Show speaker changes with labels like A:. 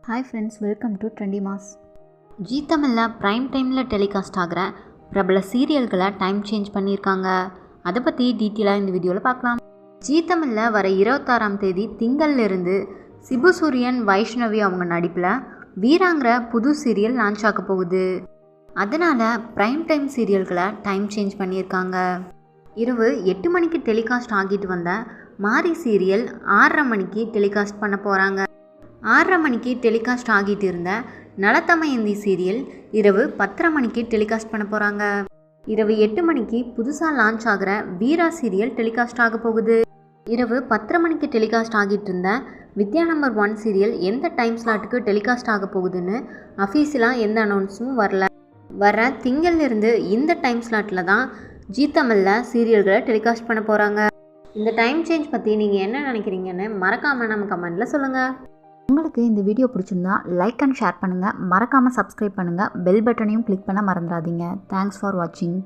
A: Hi friends, welcome to trendy mass. Zee தமிழில் prime டைமில் telecast ஆகிற பிரபல சீரியல்களை டைம் சேஞ்ச் பண்ணியிருக்காங்க. அதை பற்றி டீட்டெயிலாக இந்த வீடியோவில் பார்க்கலாம். ஜீ தமிழில் வர 26ஆம் தேதி திங்கள்லேருந்து சிபு சூரியன், வைஷ்ணவி அவங்க நடிப்பில் வீராங்கிற புது சீரியல் லான்ச் ஆக போகுது. அதனால் ப்ரைம் டைம் சீரியல்களை டைம் சேஞ்ச் பண்ணியிருக்காங்க. இரவு 8 மணிக்கு டெலிகாஸ்ட் ஆகிட்டு வந்த மாரி சீரியல் 6:30 மணிக்கு டெலிகாஸ்ட் பண்ண போகிறாங்க. 6:30 மணிக்கு டெலிகாஸ்ட் ஆகிட்டு இருந்த நலத்தமயந்தி சீரியல் இரவு 10:30 மணிக்கு டெலிகாஸ்ட் பண்ண போகிறாங்க. இரவு 8 மணிக்கு புதுசாக லான்ச் ஆகிற வீரா சீரியல் டெலிகாஸ்ட் ஆக போகுது. இரவு 10:30 மணிக்கு டெலிகாஸ்ட் ஆகிட்டு இருந்த வித்யா நம்பர் 1 சீரியல் எந்த டைம் ஸ்லாட்டுக்கு டெலிகாஸ்ட் ஆக போகுதுன்னு அஃபீஷியலாக எந்த அனௌன்ஸும் வரல. வர திங்கள்லேருந்து இந்த டைம் ஸ்லாட்டில் தான் ஜீ தமிழில் சீரியல்களை டெலிகாஸ்ட் பண்ண போகிறாங்க. இந்த டைம் சேஞ்ச் பற்றி நீங்கள் என்ன நினைக்கிறீங்கன்னு மறக்காமல் நம்ம கமெண்ட்டில் சொல்லுங்கள்.
B: உங்களுக்கு இந்த வீடியோ பிடிச்சிருந்தா லைக் அண்ட் ஷேர் பண்ணுங்கள். மறக்காமல் சப்ஸ்கிரைப் பண்ணுங்கள். பெல் பட்டனையும் கிளிக் பண்ண மறந்துடாதீங்க. தேங்க்ஸ் ஃபார் வாட்சிங்.